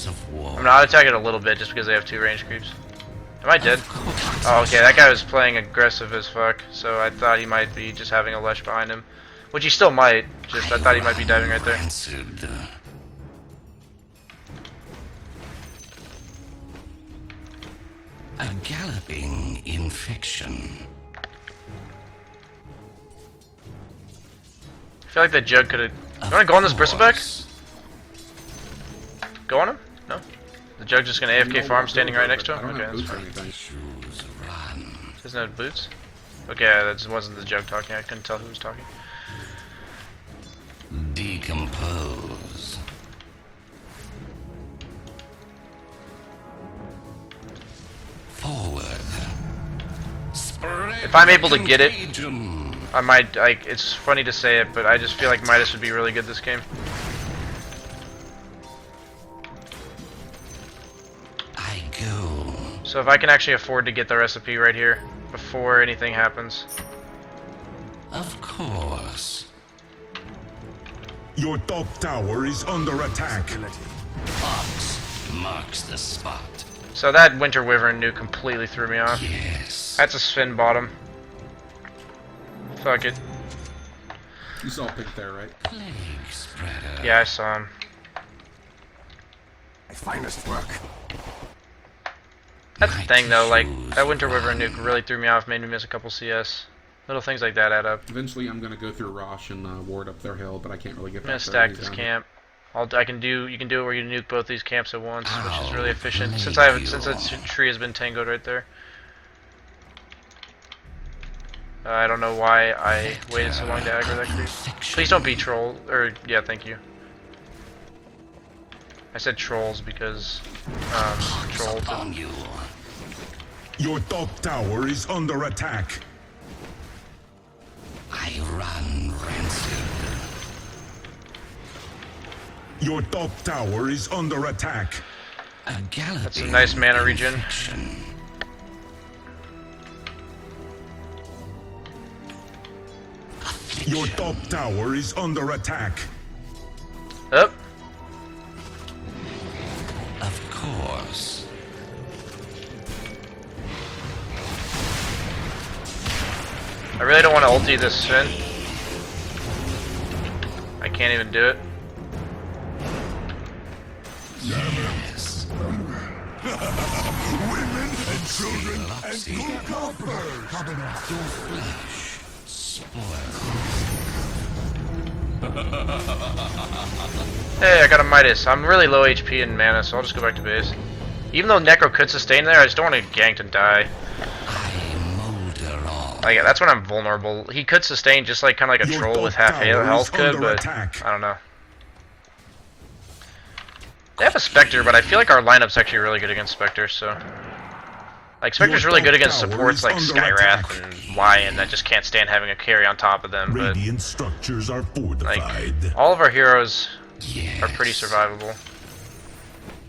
of war. I'm gonna auto attack it a little bit just because they have 2 range creeps. Am I dead? Oh, okay, that guy was playing aggressive as fuck, so I thought he might be just having a Lesh behind him. Which he still might, just I thought he might be diving right there. A galloping infection. I feel like that Jug could've... You wanna go on this Bristleback? Go on him? No? The Jug just gonna AFK farm standing right next to him? Okay, that's fine. Doesn't have boots? Okay, that just wasn't the Jug talking, I couldn't tell who was talking. Decompose. Forward. If I'm able to get it, I might, like, it's funny to say it, but I just feel like Midas would be really good this game. I go. So if I can actually afford to get the recipe right here, before anything happens. Of course. Your top tower is under attack. Fox marks the spot. So that Winter Wyvern nuke completely threw me off. Yes. That's a Sven bottom. Fuck it. You saw Pink there, right? Plague spreader. Yeah, I saw him. My finest work. That's the thing though, like, that Winter Wyvern nuke really threw me off, made me miss a couple CS. Little things like that add up. Eventually, I'm gonna go through Rosh and ward up their hill, but I can't really get I'm gonna back there. stack He's this down camp. You can do it where you nuke both these camps at once, which is really Ow, efficient. Since thank since you. that tree has been tangoed right there. I don't know why I waited so long to aggro that creep. Please don't be troll, or yeah, thank you. I said trolls because trolled. On you. Your top tower is under attack. I run rancid. Your top tower is under attack. A galloping That's some nice mana regen. infection. Your top tower is under attack. Up. Of course. I really don't want to ulti this Sven. I can't even do it. Yes. Women and children and See, good golfers. your flesh spoiled. Hey, I got a Midas. I'm really low HP and mana, so I'll just go back to base. Even though Necro could sustain there, I just don't want to get ganked and die. I molder on. Like, that's when I'm vulnerable. He could sustain just like kind of like a Your troll top with half tower health is could, under but attack. I don't know. They have a Spectre, but I feel like our lineup's actually really good against Spectre, so... Like, Spectre's Your really good top against tower supports is like under Skywrath attack. and Lion that just can't stand having a carry on top of them, but... Radiant structures are Like, fortified. all of our heroes Yes. are pretty survivable.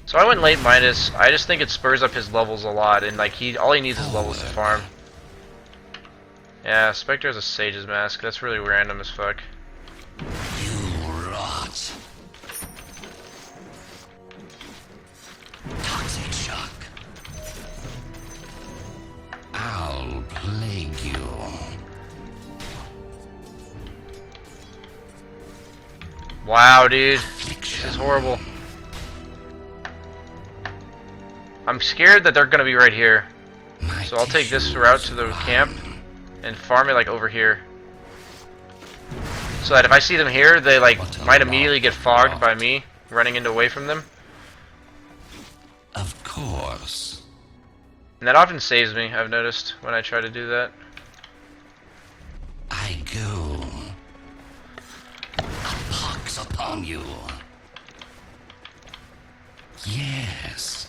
So I went late Midas. I just think it spurs up his levels a lot, and like all he needs is levels to farm. Yeah, Spectre has a Sage's Mask. That's really random as fuck. You rot. Toxic shock. I'll plague you. Wow, dude, this is horrible. I'm scared that they're gonna be right here, My so I'll take this tissues route to the run. camp and farm it like over here. So that if I see them here, they like What a might immediately rock. get fogged by me running into away from them. Of course. And that often saves me, I've noticed, when I try to do that. I go. A pox upon you. Yes.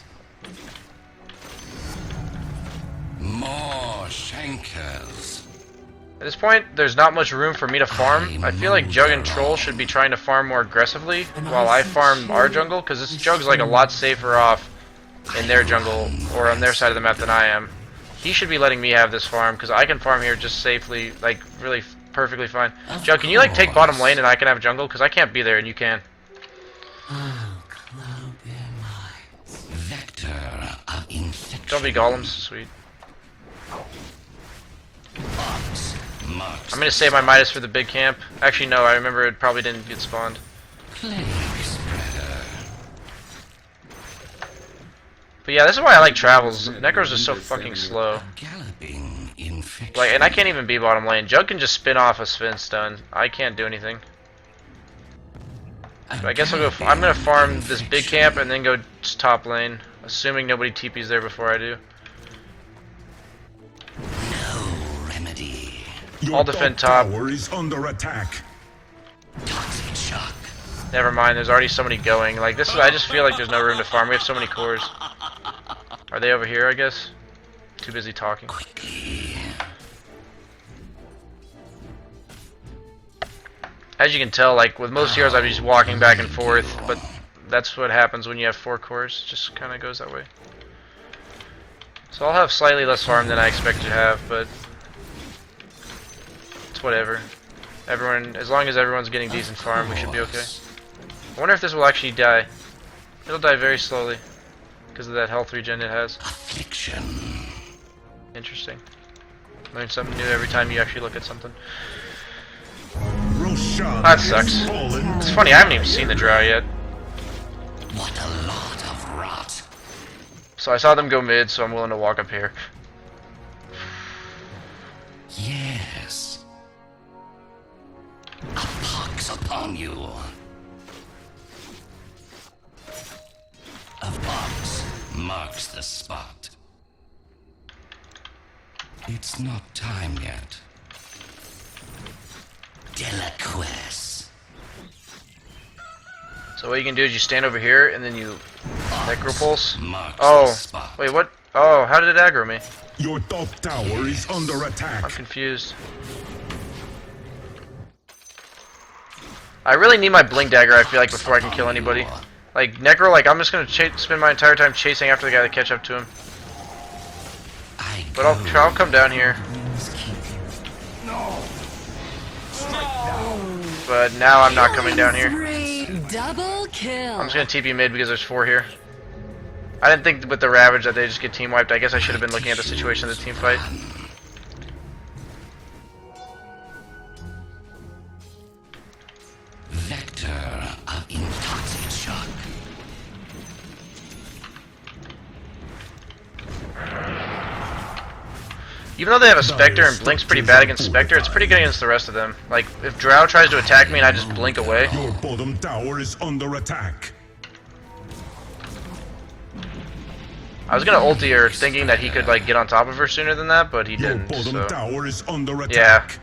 More shankers. At this point, there's not much room for me to farm. I feel like Jug and Troll should be trying to farm more aggressively while I farm our jungle, because this Jug's like a lot safer off in their jungle or on their side of the map than I am. He should be letting me have this farm, because I can farm here just safely, like really perfectly fine. Of Jug, can you like take bottom course. lane and I can have jungle? Because I can't be there and you can. I'll cloak in my Don't be golems, sweet. Box marks I'm gonna save my Midas for the big camp. Actually, no, I remember it probably didn't get spawned. plague spreader. But yeah, this is why I like travels. Necros is so fucking slow. Galloping infection. Like, and I can't even be bottom lane. Jug can just spin off a spin stun. I can't do anything. So I guess I'll go. I'm gonna farm this big camp and then go top lane, assuming nobody TP's there before I do. No remedy. Your I'll defend top. tower is under attack. Toxic shock. Never mind. There's already somebody going. Like this is. I just feel like there's no room to farm. We have so many cores. Are they over here? I guess. Too busy talking. Quickly. As you can tell, like with most heroes, I'm just walking back and forth. But that's what happens when you have 4 cores. It just kind of goes that way. So I'll have slightly less farm than I expected to have, but it's whatever. Everyone, as long as everyone's getting decent farm, we should be okay. I wonder if this will actually die. It'll die very slowly because of that health regen it has. Affliction. Interesting. Learn something new every time you actually look at something. Roshan That has sucks. fallen. It's funny, I haven't even seen the drow yet. What a lot of rot. So I saw them go mid, so I'm willing to walk up here. Yes. A pox upon you. A box marks the spot. It's not time yet. Delaquest. So what you can do is you stand over here and then you necropulse. Marks the Oh, spot. wait, what? Oh, how did it aggro me? Your top tower is under I'm attack. confused. I really need my blink dagger, I feel like, before I can kill anybody. Like, Necro, like, I'm just gonna spend my entire time chasing after the guy to catch up to him. But I'll come down here. But now I'm not coming down here. Double kill. I'm just gonna TP mid because there's 4 here. I didn't think with the Ravage that they just get team wiped. I guess I should have been looking at the situation of the team fight. Vector of intoxic shock. Even though they have a Spectre and Blink's pretty bad against Spectre, it's pretty good against the rest of them. Like, if Drow tries to attack me and I just blink away, Your bottom tower is under attack. I was gonna ulti her thinking that he could, like, get on top of her sooner than that, but he Your didn't, bottom so... tower is under Yeah. attack.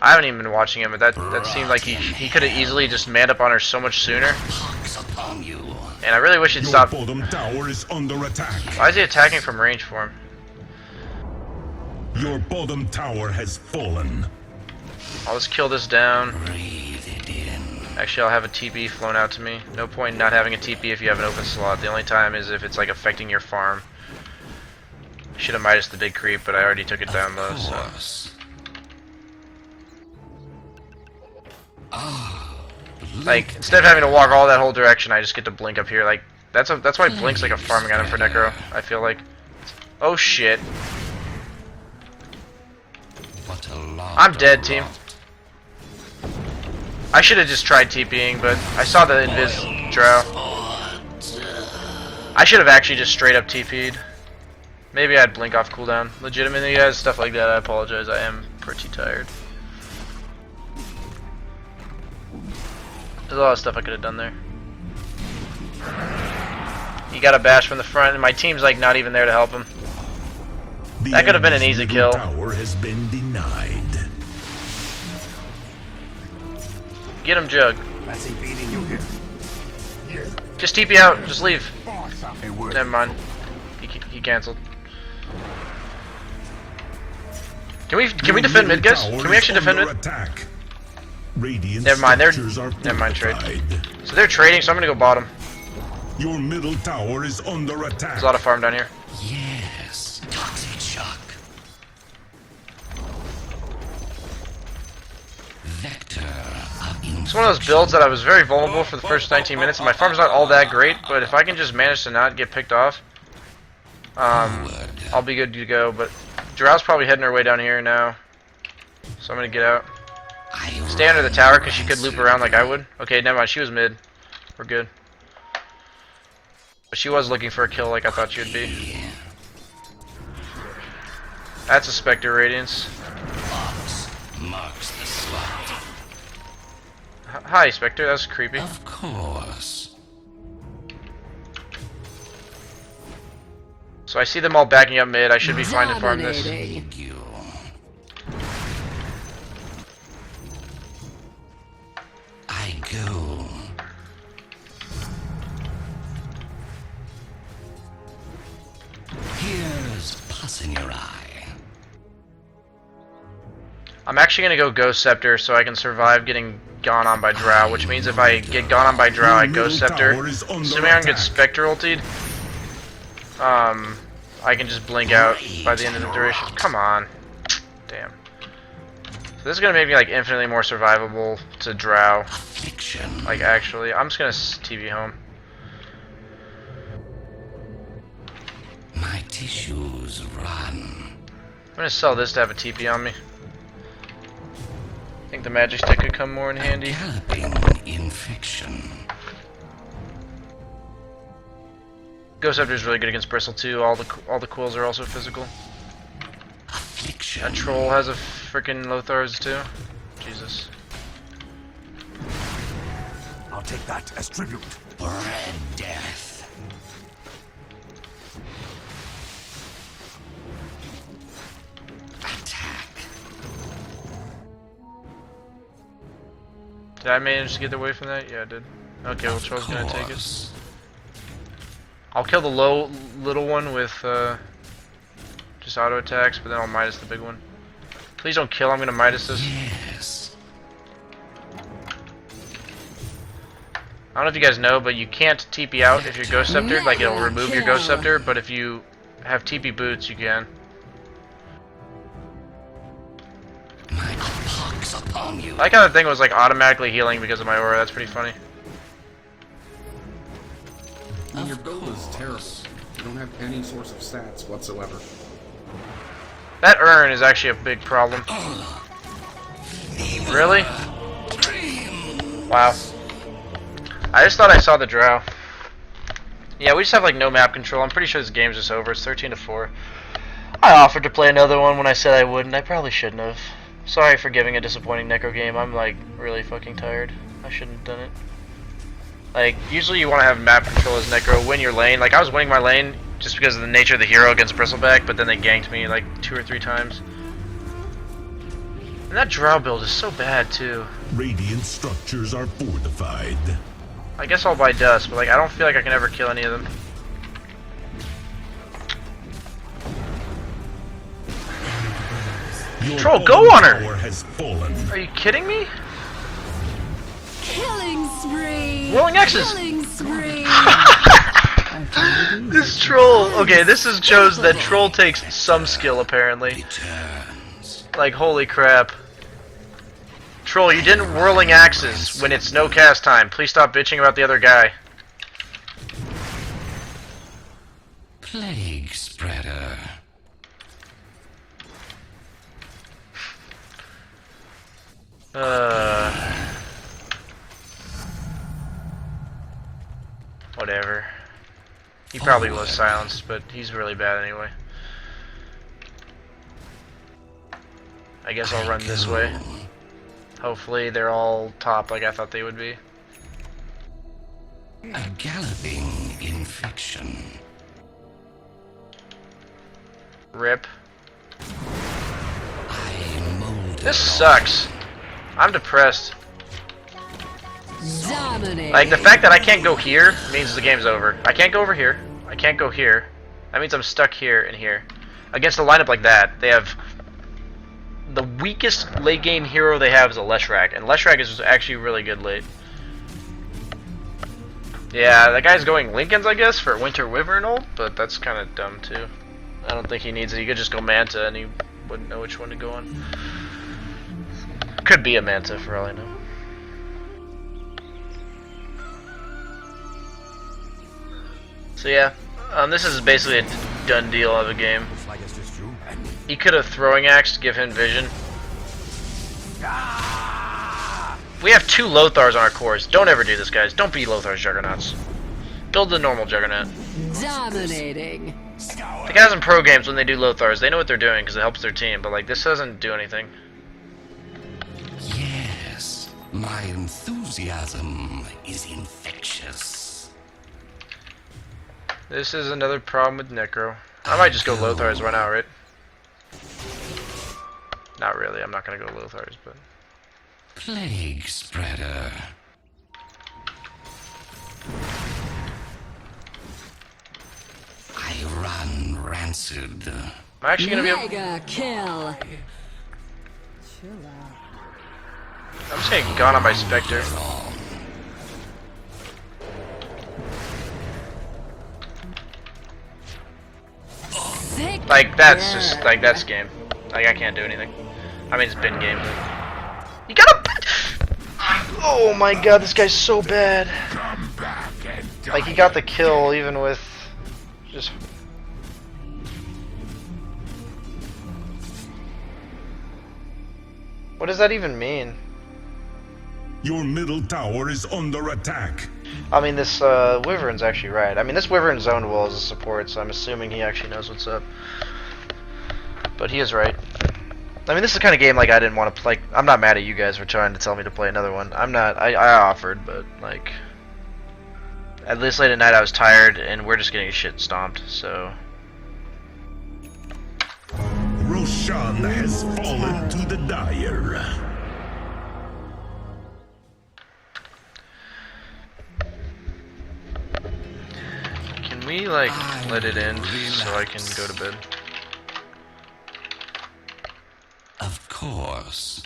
I haven't even been watching him, but that seemed like he could have easily just manned up on her so much sooner. Pox upon you. And I really wish he'd Your stop. bottom tower is under attack. Why is he attacking from range for him? Your bottom tower has fallen. I'll just kill this down. Breathe it in. Actually, I'll have a TP flown out to me. No point in not having a TP if you have an open slot. The only time is if it's like affecting your farm. Should have Midas the big creep, but I already took it down low, so. Course. Like, instead of having to walk all that whole direction, I just get to blink up here. Like, that's why Blink's like a farming item for Necro, I feel like. Oh shit. What a lot I'm of dead, team. rot. I should have just tried TPing, but I saw the Invis Drow. I should have actually just straight up TP'd. Maybe I'd blink off cooldown. Legitimately, guys, stuff like that, I apologize. I am pretty tired. There's a lot of stuff I could have done there. He got a bash from the front, and my team's like not even there to help him. The That could have been an enemy's easy middle kill. Tower has been denied. Get him, Jug. I see beating you here. Yes. Just TP out. Just leave. Hey, word. Never mind. He canceled. Can we Your defend mid, middle guys? tower Can we actually is defend under mid? attack. Radiant Never mind, they're- structures are never mind, trade. fortified. So they're trading, so I'm gonna go bottom. Your middle tower is under attack. There's a lot of farm down here. Yes. Toxic shock. Vector of It's one of those builds that I was very vulnerable for the first 19 minutes, and my farm's not all that great, but if I can just manage to not get picked off, I'll be good to go, but Drow's probably heading her way down here now. So I'm gonna get out. Stay under the tower because she could loop around like I would. Okay, never mind. She was mid. We're good. But she was looking for a kill like I thought she would be. That's a Spectre Radiance. Fox marks the spot. Hi, Spectre. That's creepy. Of course. So I see them all backing up mid. I should be fine to farm this. Dominating. Thank you. I go. Here's pus in your eye. I'm actually gonna go Ghost Scepter so I can survive getting gone on by Drow, which means if I get gone on by Drow, I Ghost Scepter. Assuming I don't get Spectre ultied, I can just blink out by the end of the duration. Come on. Damn. So this is gonna make me like infinitely more survivable to Drow. Affliction. Like actually, I'm just gonna TV home. My tissues run. I'm gonna sell this to have a TP on me. I think the magic stick could come more in handy. Galloping infection. Ghost Scepter is really good against Bristle too. All the quills are also physical. Affliction. That troll has a freaking Lothar's too. Jesus. I'll take that as tribute. Red death. Attack. Did I manage to get away from that? Yeah, I did. Okay, well, Troll's gonna take it. Course. I'll kill the little one with just auto attacks, but then I'll Midas the big one. Please don't kill. I'm gonna Midas this. Yes. I don't know if you guys know, but you can't TP out if you're Ghost Scepter. Like it'll remove your Ghost Scepter, but if you have TP boots, you can. My pox upon you. I like how the thing was like automatically healing because of my aura. That's pretty funny. And your build is terrible. You don't have any source of stats whatsoever. That urn is actually a big problem. Really? Wow. I just thought I saw the Drow. Yeah, we just have like no map control. I'm pretty sure this game's just over. It's 13-4. I offered to play another one when I said I wouldn't. I probably shouldn't have. Sorry for giving a disappointing Necro game. I'm like really fucking tired. I shouldn't have done it. Like, usually you want to have map control as Necro, win your lane. Like, I was winning my lane just because of the nature of the hero against Bristleback, but then they ganked me like 2 or 3 times. And that Drow build is so bad too. Radiant structures are fortified. I guess I'll buy Dust, but like I don't feel like I can ever kill any of them. Your Troll, go on her! tower has fallen. Are you kidding me? Killing spree. Rolling X's! Killing spree. This troll. Okay, this is shows that troll takes some skill apparently. Turns. Like holy crap. Troll, you didn't whirling axes when it's no cast time. Please stop bitching about the other guy. Plague spreader. Whatever. He probably was silenced, but he's really bad anyway. I guess I'll run this way. Hopefully they're all top like I thought they would be. A galloping infection. Rip. I mold This sucks. I'm depressed. Dominating. Like, the fact that I can't go here means the game's over. I can't go over here. I can't go here. That means I'm stuck here and here. Against a lineup like that, they have... The weakest late game hero they have is a Leshrac, and Leshrac is actually really good late. Yeah, that guy's going Lincolns, I guess, for Winter Wyvern ult, but that's kind of dumb, too. I don't think he needs it. He could just go Manta, and he wouldn't know which one to go on. Could be a Manta, for all I know. So yeah, this is basically done deal of a game. Looks like it's just you and me. He could have throwing axe to give him vision. We have 2 Lothars on our cores. Don't ever do this, guys. Don't be Lothar's Juggernauts. Build the normal Juggernaut. Dominating. The guys in pro games, when they do Lothars, they know what they're doing because it helps their team, but like this doesn't do anything. Yes, my enthusiasm is infectious. This is another problem with Necro. I might just go Lothars right now, right? Not really, I'm not gonna go Lothars, but... Plague spreader. I run rancid. I'm actually gonna be able... Mega kill. I'm just getting gone on by Spectre. Sick Like, that's burn. just, like, that's game. Like, I can't do anything. I mean, it's been game. You gotta... Oh my god, this guy's so bad. Like, he got the kill even with... Just... What does that even mean? Your middle tower is under attack. I mean, this Wyvern's actually right. I mean, this Wyvern zoned well as a support, so I'm assuming he actually knows what's up. But he is right. I mean, this is the kind of game like I didn't want to play. I'm not mad at you guys for trying to tell me to play another one. I'm not. I offered, but like, at this late at night I was tired, and we're just getting shit stomped. So Roshan has fallen to the Dire. can we like let it end so I can go to bed? Of course.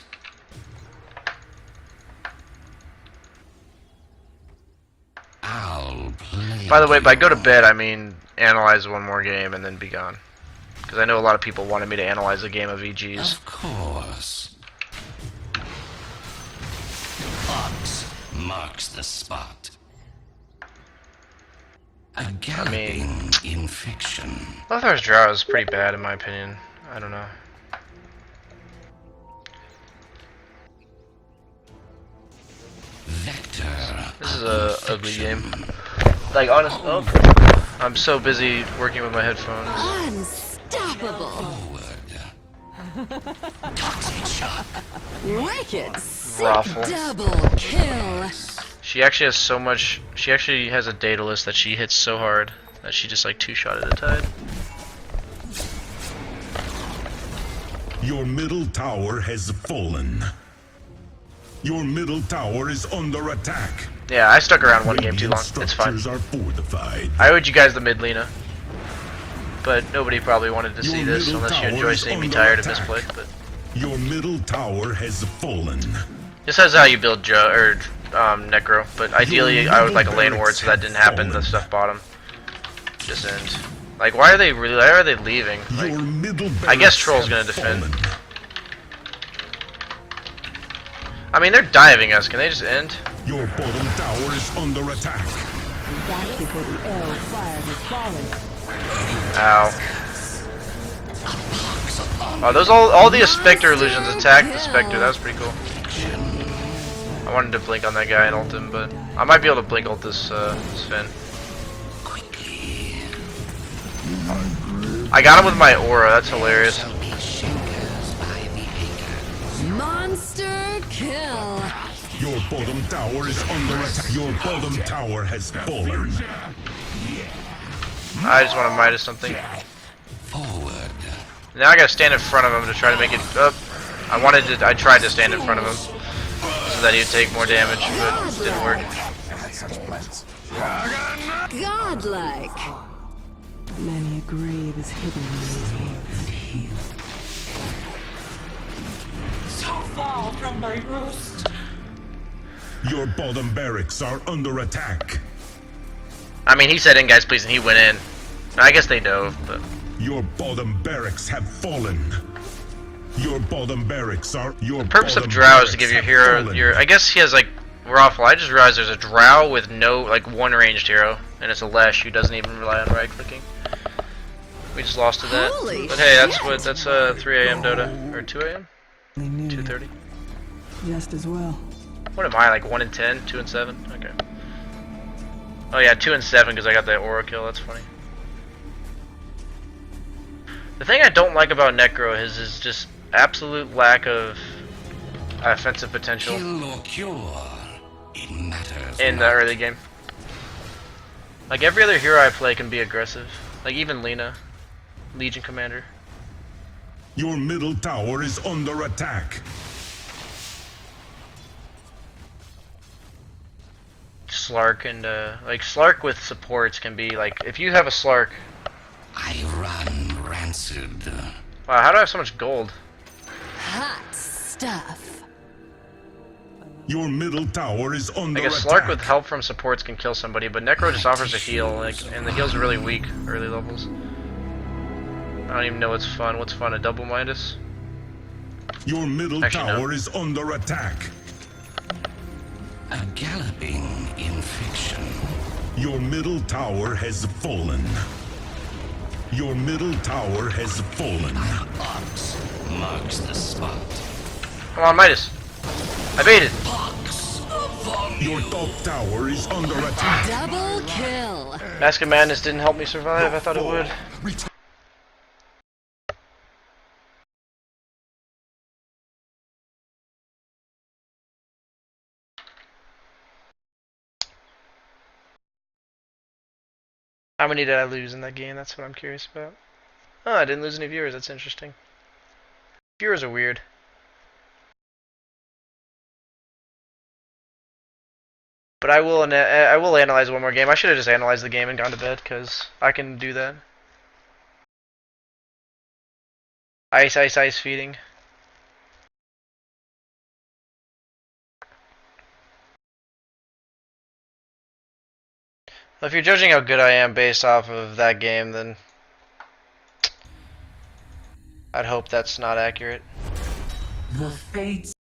I'll play. By the way, by go to bed I mean analyze one more game and then be gone. Because I know a lot of people wanted me to analyze a game of EGs. Of course. Fox marks the spot. A galloping infection. Lothar's Drow is pretty bad in my opinion. I don't know. Vector. This is a ugly game. Like honest, I'm so busy working with my headphones. Unstoppable. Forward. Toxic shot. Wicked. Sick Raffle. double kill. She actually has so much. She actually has a Daedalus that she hits so hard that she just like 2-shot at a tide. Your middle tower has fallen. Your middle tower is under attack. Yeah, I stuck around one game too long. Radiant It's fine. structures are fortified. I owed you guys the mid Lena, but nobody probably wanted to see Your this middle unless you tower enjoy is seeing me under tired of attack. misplay. But Your middle tower has fallen. this is how you build Necro. But ideally, I would like a lane ward, so that didn't happen. The stuff bottom just end. Like, why are they really? Why are they leaving? Like, Your middle I guess barracks Troll's have gonna defend. fallen. I mean, they're diving us. Can they just end? Your bottom tower is under attack. That's before the arrow fire has fallen. Ow. Oh, those all the Spectre illusions attacked the Spectre. That was pretty cool. I wanted to blink on that guy and ult him, but I might be able to blink ult this Finn. Quickly. I got him with my aura. That's hilarious. Shall be shankers by the acre. Monster kill. Your bottom tower is under attack. Your bottom tower has fallen. I just want to Midas something. Forward. Now I gotta stand in front of him to try to make it up. I tried to stand in front of him so that he would take more damage, but it didn't work. Godlike. Many a grave is hidden in these hills. Your bottom barracks are under attack. I mean, he said in, guys, please, and he went in. I guess they dove, but Your bottom barracks have fallen. Your bottom barracks are your the purpose of bottom Drow is to barracks give your have hero fallen. your. I guess he has like Raffle. I just realized there's a Drow with no like one ranged hero, and it's a Lesh who doesn't even rely on right clicking. We just lost to that. Holy But hey, shit. that's 3 a.m. Dota or 2 a.m. They knew 2:30. just as well. What am I, like 1 and 10, 2 and 7? Okay. Oh yeah, 2 and 7 because I got that aura kill. That's funny. The thing I don't like about Necro is his just absolute lack of offensive potential Kill or cure. It matters in the not. early game. Like every other hero I play can be aggressive. Like even Lina, Legion Commander. Your middle tower is under attack. Slark and like Slark with supports can be like if you have a Slark. I run rancid. Wow, how do I have so much gold? Hot stuff. Your middle tower is under Like a attack. Slark with help from supports can kill somebody, but Necro just offers a heal, like, and the heals are really weak early levels. I don't even know what's fun. What's fun? A double Midas? Your middle Actually, no. tower is under attack. A galloping infection. Your middle tower has fallen. Your middle tower has fallen. Ox marks the spot. Come on, Midas. I baited. Ox. Your top tower is under attack. Double kill. Mask of Madness didn't help me survive. I thought it would. How many did I lose in that game? That's what I'm curious about. Oh, I didn't lose any viewers. That's interesting. Viewers are weird. But I will analyze one more game. I should have just analyzed the game and gone to bed because I can do that. Ice, ice, ice feeding. Well, if you're judging how good I am based off of that game, then I'd hope that's not accurate. The fates.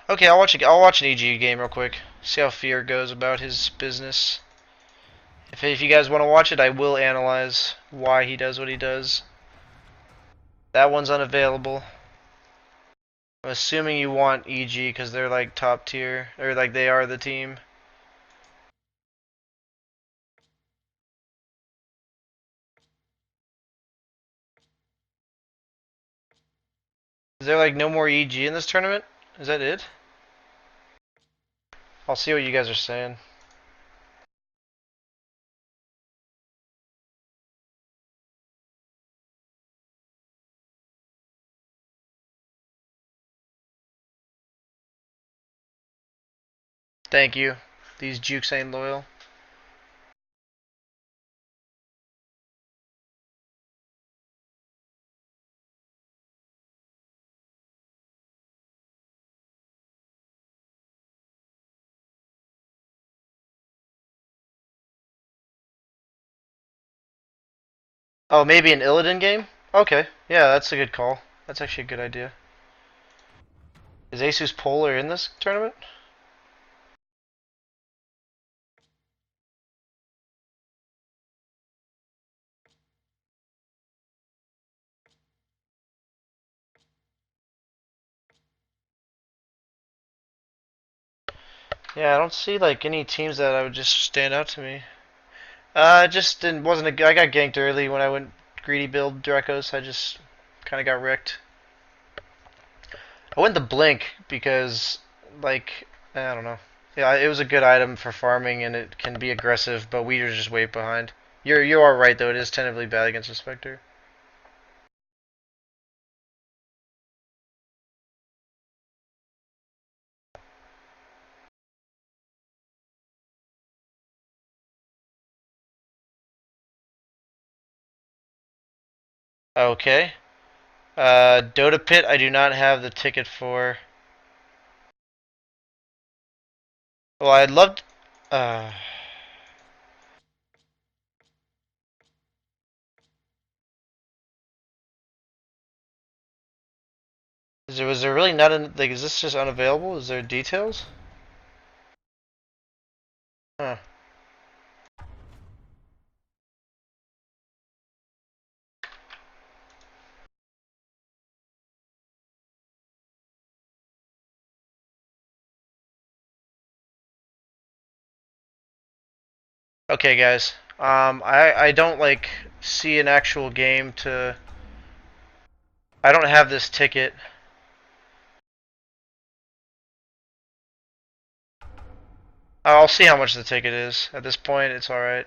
Okay, I'll watch an EG game real quick. See how Fear goes about his business. If you guys want to watch it, I will analyze why he does what he does. That one's unavailable. I'm assuming you want EG because they're like top tier, or like they are the team. Is there like no more EG in this tournament? Is that it? I'll see what you guys are saying. Thank you. These jukes ain't loyal. Oh, maybe an Illidan game? Okay, yeah, that's a good call. That's actually a good idea. Is Asus Polar in this tournament? Yeah, I don't see like any teams that I would just stand out to me. Just didn't wasn't a, I got ganked early when I went greedy build Drakos. I just kind of got wrecked. I went the Blink because like I don't know. Yeah, it was a good item for farming and it can be aggressive, but we are just way behind. You are right though. It is tentatively bad against a Spectre. Okay. Dota Pit, I do not have the ticket for. Well, I'd love. Was there really not an, like? Is this just unavailable? Is there details? Huh. Okay, guys. I don't like see an actual game to. I don't have this ticket. I'll see how much the ticket is. At this point, it's alright.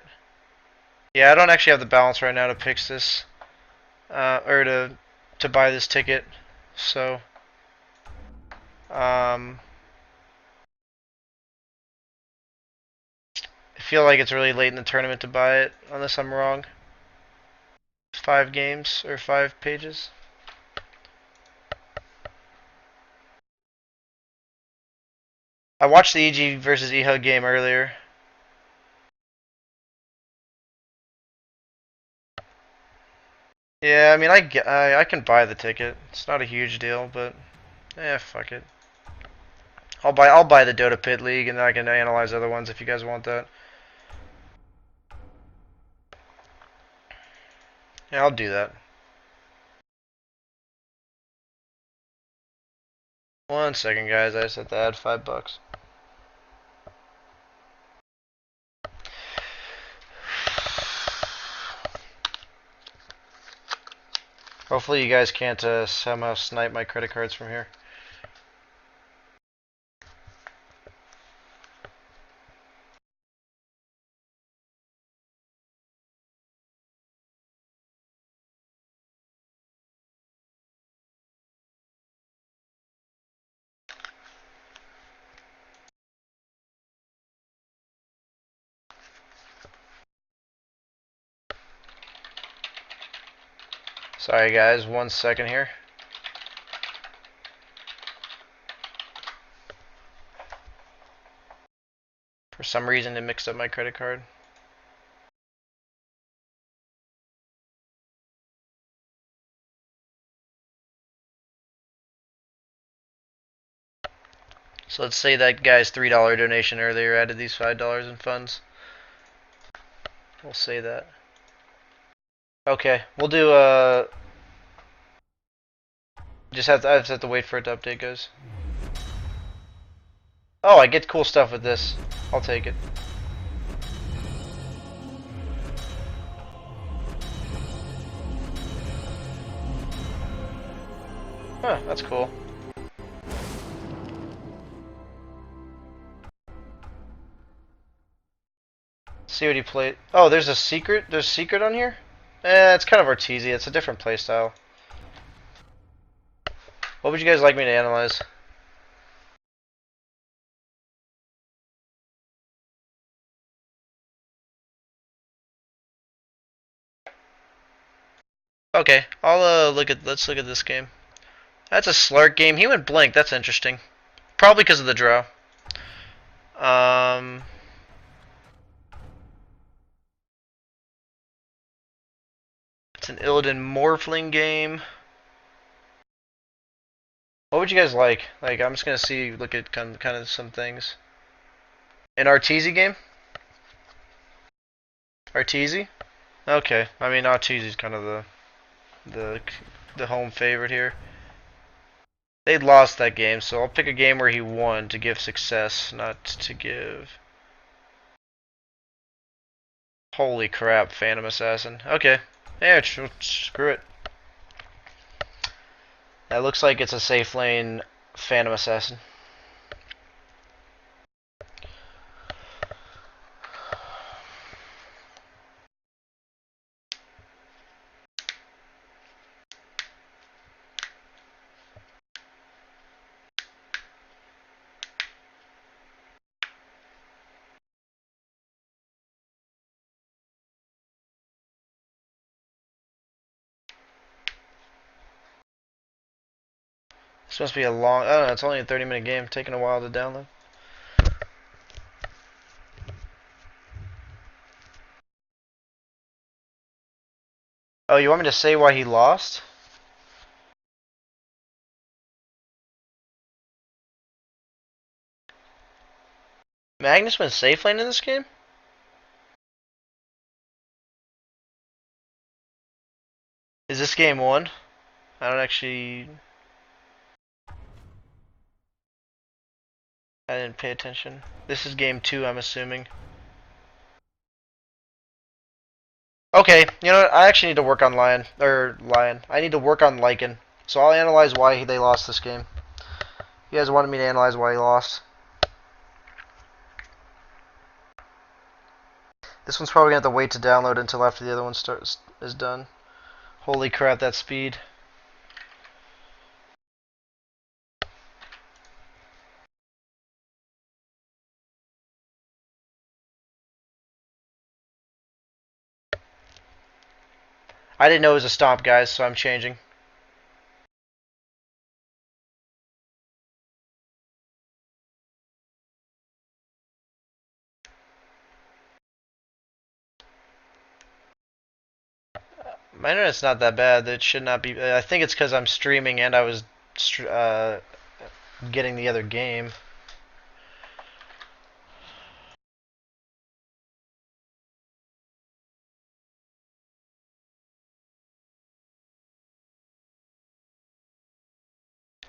Yeah, I don't actually have the balance right now to fix this, or to buy this ticket. So, I feel like it's really late in the tournament to buy it, unless I'm wrong. 5 games or 5 pages. I watched the EG versus EHUG game earlier. Yeah, I mean, I can buy the ticket. It's not a huge deal, but fuck it. I'll buy the Dota Pit League, and then I can analyze other ones if you guys want that. Yeah, I'll do that. One second, guys. I just have to add $5. Hopefully you guys can't somehow snipe my credit cards from here. Sorry guys, 1 second here. For some reason it mixed up my credit card. So let's say that guy's $3 donation earlier added these $5 in funds. We'll say that. Okay, we'll do I just have to wait for it to update, guys. Oh, I get cool stuff with this. I'll take it. Huh, that's cool. See what he played. Oh, there's a secret. There's a secret on here. It's kind of artsy. It's a different playstyle. What would you guys like me to analyze? Okay, I'll let's look at this game. That's a Slark game. He went blank. That's interesting. Probably because of the draw. It's an Illidan Morphling game. What would you guys like? Like, I'm just gonna look at kind of some things. An Arteezy game? Arteezy? Okay. I mean, Arteezy's kind of the home favorite here. They lost that game, so I'll pick a game where he won to give success, not to give. Holy crap, Phantom Assassin. Okay. Yeah, screw it. That looks like it's a safe lane Phantom Assassin. This must be a long. I don't know. It's only a 30-minute game, taking a while to download. Oh, you want me to say why he lost? Magnus went safe lane in this game? Is this game 1? I don't actually. I didn't pay attention. This is game 2, I'm assuming. Okay, you know what? I actually need to work on Lion. I need to work on Lycan. So I'll analyze why they lost this game. You guys wanted me to analyze why he lost. This one's probably going to have to wait to download until after the other one is done. Holy crap, that speed. I didn't know it was a stomp, guys, so I'm changing. My internet's not that bad. It should not be. I think it's because I'm streaming and I was getting the other game.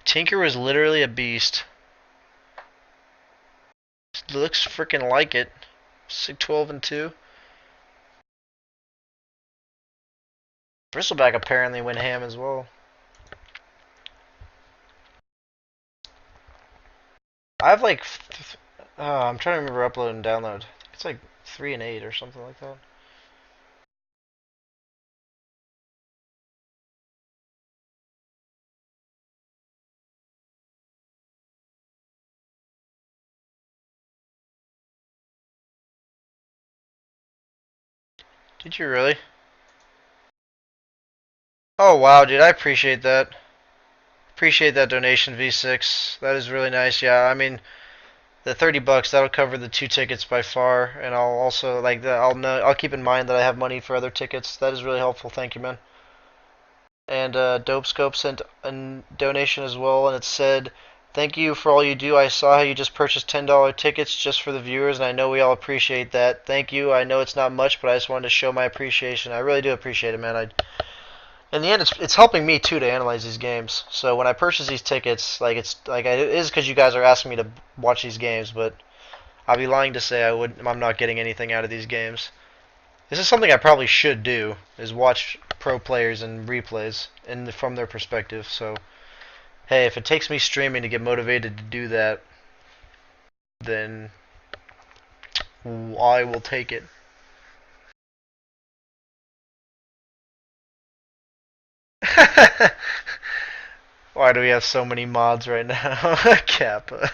Tinker was literally a beast. Looks freaking like it. 12-2. Bristleback apparently went ham as well. I have like, I'm trying to remember upload and download. It's like 3 and 8 or something like that. Did you really? Oh wow, dude, I appreciate that. Appreciate that donation, V6. That is really nice. Yeah, I mean, the $30 that'll cover the 2 tickets by far, and I'll also like that. I'll keep in mind that I have money for other tickets. That is really helpful. Thank you, man. And Dope Scope sent a donation as well, and it said, "Thank you for all you do. I saw how you just purchased $10 tickets just for the viewers, and I know we all appreciate that. Thank you. I know it's not much, but I just wanted to show my appreciation. I really do appreciate it, man. In the end, it's helping me too to analyze these games. So when I purchase these tickets, it is because you guys are asking me to watch these games, but I'd be lying to say I'm not getting anything out of these games. This is something I probably should do, is watch pro players and replays from their perspective. So hey, if it takes me streaming to get motivated to do that, then I will take it. Why do we have so many mods right now? Kappa.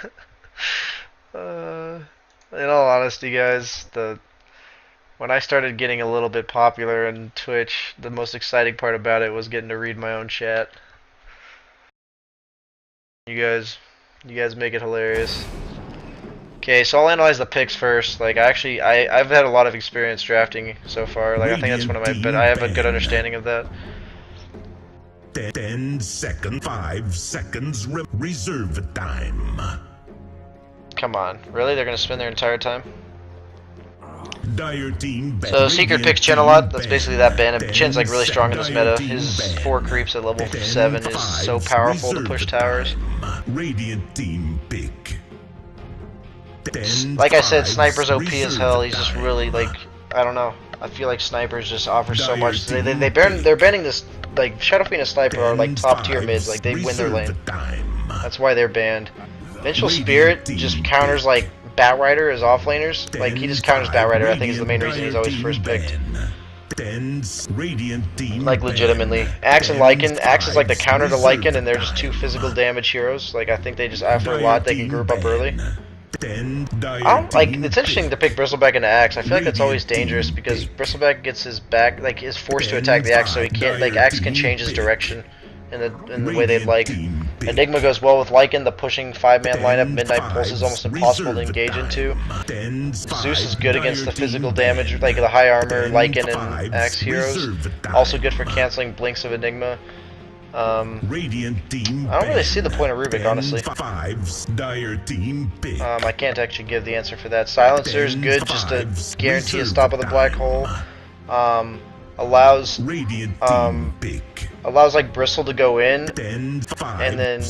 In all honesty, guys, when I started getting a little bit popular in Twitch, the most exciting part about it was getting to read my own chat. You guys make it hilarious. Okay, so I'll analyze the picks first. I've had a lot of experience drafting so far. I think that's one of my, but I have a good understanding of that. 10 seconds, 5 seconds, reserve time. Come on, really? They're gonna spend their entire time? Dire team So Secret picks Chen a lot. That's basically that ban. Chen's really strong in this meta. His 4 creeps at level 7 is so powerful to push towers. Radiant team pick. Like I said, Sniper's OP as hell. He's just really I don't know. I feel like Snipers just offer so much. They're banning this. Shadow Fiend and Sniper are top tier mids. They win their lane. That's why they're banned. Vengeful Spirit just counters Batrider as offlaners. He just counters Batrider. I think is the main reason he's always first picked. Legitimately. Axe and Lycan. Axe is the counter to Lycan, and they're just 2 physical damage heroes. I think they just offer a lot. They can group up early. It's interesting to pick Bristleback into Axe. I feel like that's always dangerous because Bristleback gets his back, is forced to attack the Axe, so he can't, Axe can change his direction in the way they'd like. Enigma goes well with Lycan. The pushing 5-man lineup, Midnight Pulse is almost impossible to engage into. Zeus is good against the physical damage, the high armor Lycan and Axe heroes. Also good for canceling blinks of Enigma. I don't really see the point of Rubik, honestly. I can't actually give the answer for that. Silencer is good just to guarantee a stop of the black hole. Allows Bristle to go in, and then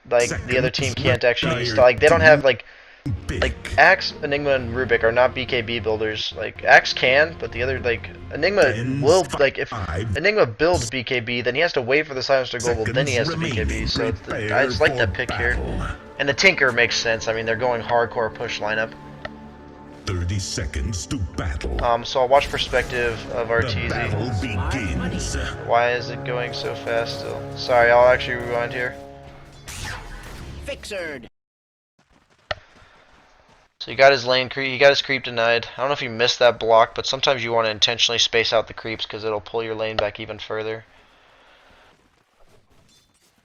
the other team can't actually stop. They don't have Big. Like Axe, Enigma, and Rubik are not BKB builders. Like Axe can, but the other like Enigma will like if Enigma builds BKB, then he has to wait for the Silencer Global, then he has to BKB. So it's I just like that pick here. And the Tinker makes sense. I mean, they're going hardcore push lineup. 30 seconds to battle. So I'll watch perspective of The battle Arteezy. begins. Why is it going so fast still? Sorry, I'll actually rewind here. Fixered. So he got his lane creep. He got his creep denied. I don't know if you missed that block, but sometimes you want to intentionally space out the creeps because it'll pull your lane back even further.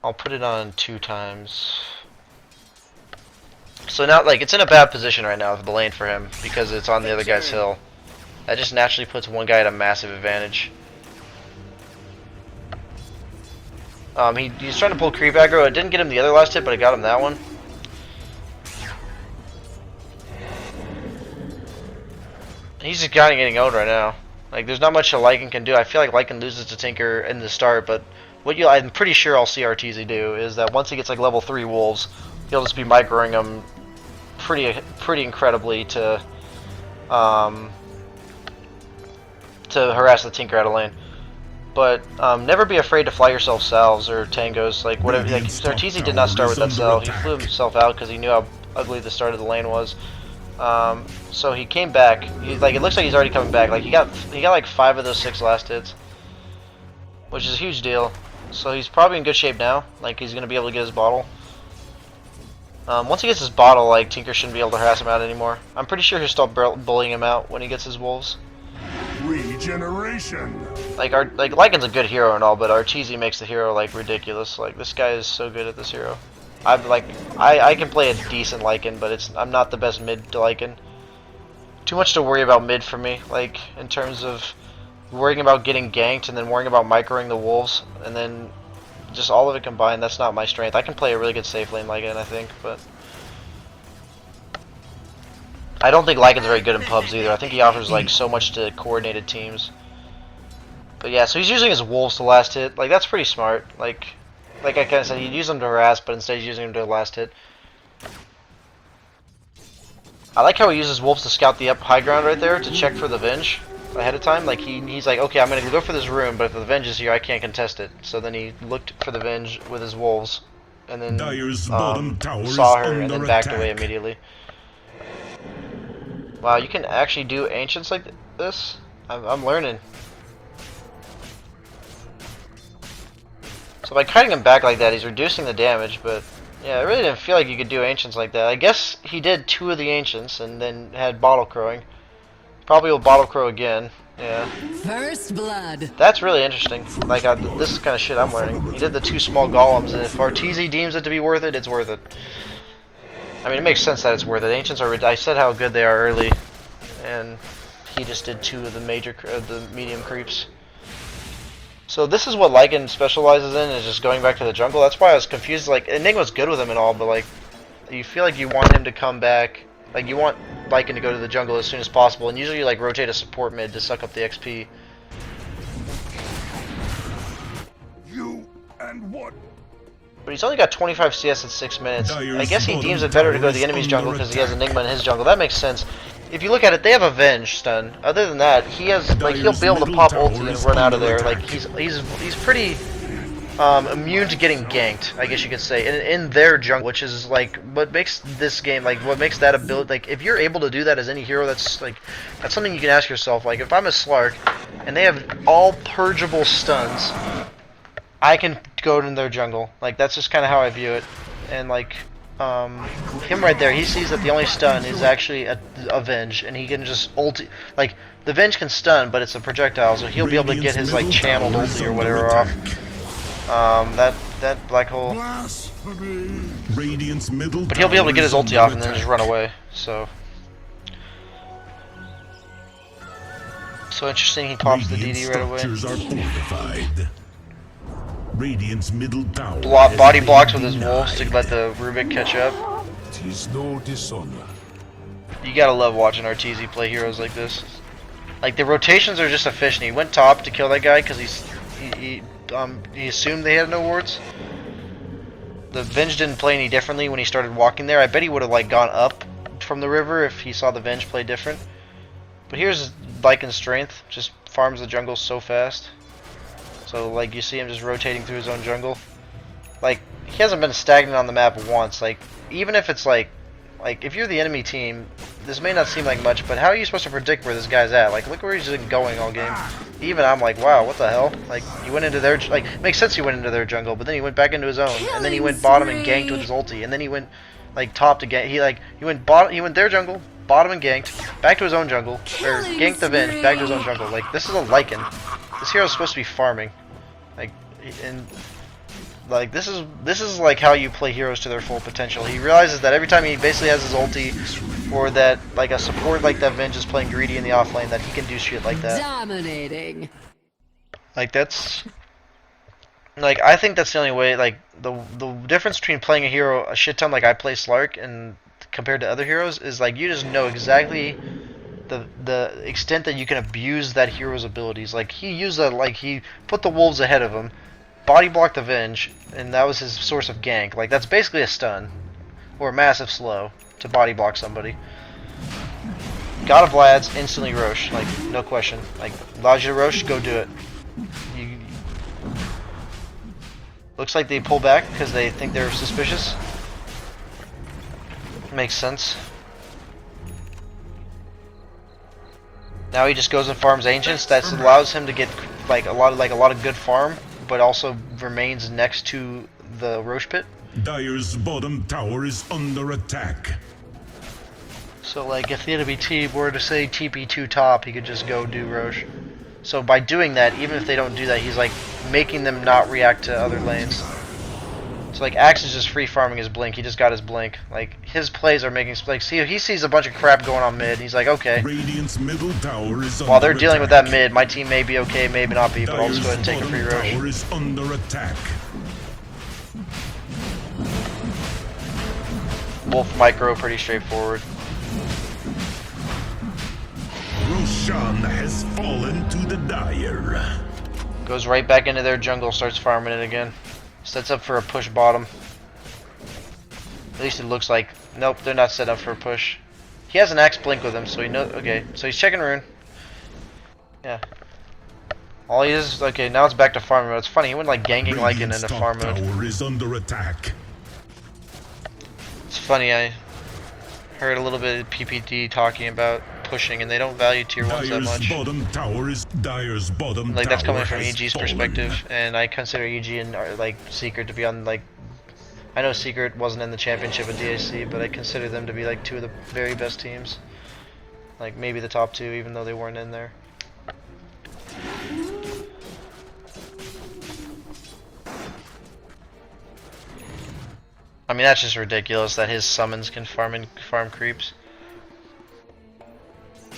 I'll put it on 2 times. So now, like, it's in a bad position right now for the lane for him because it's on the other guy's hill. That just naturally puts one guy at a massive advantage. He's trying to pull creep aggro. It didn't get him the other last hit, but it got him that one. He's just kind of getting owned right now. Like, there's not much a Lycan can do. I feel like Lycan loses to Tinker in the start, but what I'm pretty sure I'll see Arteezy do is that once he gets like level 3 wolves, he'll just be microing them pretty incredibly to harass the Tinker out of lane. But never be afraid to fly yourself salves or tangos, like whatever. Like Arteezy did not start with that salve. He flew himself out because he knew how ugly the start of the lane was. So he came back. It looks like he's already coming back. Like he got like 5 of those 6 last hits, which is a huge deal. So he's probably in good shape now. Like he's gonna be able to get his bottle. Once he gets his bottle, like Tinker shouldn't be able to harass him out anymore. I'm pretty sure he'll stop bullying him out when he gets his wolves. Regeneration. Like Lycan's a good hero and all, but Arteezy makes the hero like ridiculous. Like this guy is so good at this hero. I can play a decent Lycan, but I'm not the best mid to Lycan. Too much to worry about mid for me, like in terms of worrying about getting ganked and then worrying about microing the wolves and then just all of it combined. That's not my strength. I can play a really good safe lane Lycan, I think, but I don't think Lycan's very good in pubs either. I think he offers like so much to coordinated teams. But yeah, so he's using his wolves to last hit. Like that's pretty smart. Like I kind of said, he'd use them to harass, but instead he's using them to last hit. I like how he uses wolves to scout the up high ground right there to check for the Venge ahead of time. Like he's like, okay, I'm gonna go for this room, but if the Venge is here, I can't contest it. So then he looked for the Venge with his wolves, and then saw her and then backed away immediately. Wow, you can actually do ancients like this? I'm learning. So by cutting him back like that, he's reducing the damage, but yeah, I really didn't feel like you could do ancients like that. I guess he did 2 of the ancients and then had bottle crowing. Probably will bottle crow again. Yeah. First blood. That's really interesting. Like this is kind of shit I'm learning. He did the 2 small golems, and if Arteezy deems it to be worth it, it's worth it. I mean, it makes sense that it's worth it. Ancients are. I said how good they are early, and he just did 2 of the the medium creeps. So this is what Lycan specializes in, is just going back to the jungle. That's why I was confused. Like Enigma's good with him and all, but like you feel like you want him to come back. Like you want Lycan to go to the jungle as soon as possible, and usually you like rotate a support mid to suck up the XP. You and what? But he's only got 25 CS in 6 minutes. I guess he deems it better to go to the enemy's jungle because he has Enigma in his jungle. That makes sense. If you look at it, they have a Venge stun. Other than that, he has like he'll be able to pop ulti and run out of there. Like he's pretty immune to getting ganked, I guess you could say, in their jungle, which is like what makes this game, like what makes that ability, like if you're able to do that as any hero, that's something you can ask yourself. Like if I'm a Slark and they have all purgeable stuns, I can go in their jungle. Like that's just kind of how I view it. And like him right there, he sees that the only stun is actually a Venge, and he can just ulti. Like the Venge can stun, but it's a projectile, so he'll be able to get his like channeled ulti or whatever off. That black hole. Radiant's middle But he'll be able to get his ulti off and then just run away. So interesting. He pops the DD right away. Structures are fortified. Radiant's middle tower Body blocks with his wolves to let the Rubik catch up. Tis no dishonor. You gotta love watching Arteezy play heroes like this. Like the rotations are just efficient. He went top to kill that guy because he assumed they had no wards. The Venge didn't play any differently when he started walking there. I bet he would have like gone up from the river if he saw the Venge play different. But here's Lycan's strength, just farms the jungle so fast. So like you see him just rotating through his own jungle. Like he hasn't been stagnant on the map once. Like even if it's like if you're the enemy team, this may not seem like much, but how are you supposed to predict where this guy's at? Like look where he's been going all game. Even I'm like, wow, what the hell? Like he went into their like it makes sense he went into their jungle, but then he went back into his own, and then he went bottom and ganked with his ulti, and then he went like top to gank. He went bottom. He went their jungle, bottom and ganked, back to his own jungle, or ganked the Venge, back to his own jungle. Like this is a Lycan. This hero's supposed to be farming, like and like this is like how you play heroes to their full potential. He realizes that every time he basically has his ulti, or that like a support like that Venge is playing greedy in the off lane, that he can do shit like that. Dominating. Like that's like I think that's the only way. Like the difference between playing a hero a shit ton like I play Slark and compared to other heroes is like you just know exactly the extent that you can abuse that hero's abilities. Like he used that, like he put the wolves ahead of him, body blocked the Venge, and that was his source of gank. Like that's basically a stun or a massive slow to body block somebody. God of Vlad's instantly Rosh, like no question. Like allows you to Rosh, go do it. Looks like they pull back because they think they're suspicious. Makes sense. Now he just goes and farms ancients. That allows him to get like a lot of good farm, but also remains next to the Rosh pit. Dire's bottom tower is under attack. So like if the enemy team were to say TP2 top, he could just go do Rosh. So by doing that, even if they don't do that, he's like making them not react to other lanes. So like Axe is just free farming his blink. He just got his blink. Like his plays are making like see he sees a bunch of crap going on mid. And he's like okay. Radiant's middle tower is While they're under dealing with attack. that mid, my team may be okay, maybe not be, but I'll just go ahead and take a free Dire's tower Rosh. is under attack. Wolf micro pretty straightforward. Roshan has fallen to the Dire. Goes right back into their jungle, starts farming it again. Sets up for a push bottom. At least it looks like. Nope, they're not set up for a push. He has an Axe blink with him, so he knows. Okay, so he's checking rune. Yeah. All he is. Okay, now it's back to farm mode. It's funny, he went like ganking Lycan Radiant's into top farm mode. tower is under attack. It's funny, I heard a little bit of PPD talking about pushing, and they don't value tier 1s that much. Dire's bottom Like that's coming tower from has EG's fallen. perspective, and I consider EG and like Secret to be on like. I know Secret wasn't in the championship of DAC, but I consider them to be like two of the very best teams. Like maybe the top two, even though they weren't in there. I mean that's just ridiculous that his summons can farm creeps.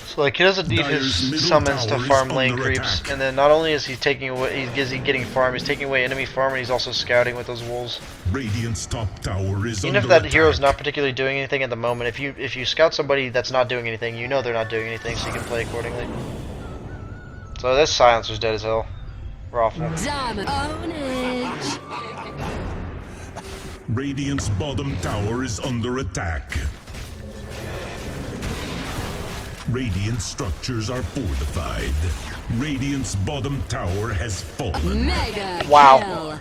So like he doesn't need Dire's his middle summons to tower is farm lane under creeps, attack. and then not only is he taking away, he's getting farm, he's taking away enemy farm, and he's also scouting with those wolves. Radiant's top tower is Even if under that attack. hero's not particularly doing anything at the moment, if you scout somebody that's not doing anything, you know they're not doing anything, so you can play accordingly. So this silencer's dead as hell. Raffle. Dominage. Radiant's bottom tower is under attack. Radiant structures are fortified. Radiant's bottom tower has fallen. Mega Wow. kill.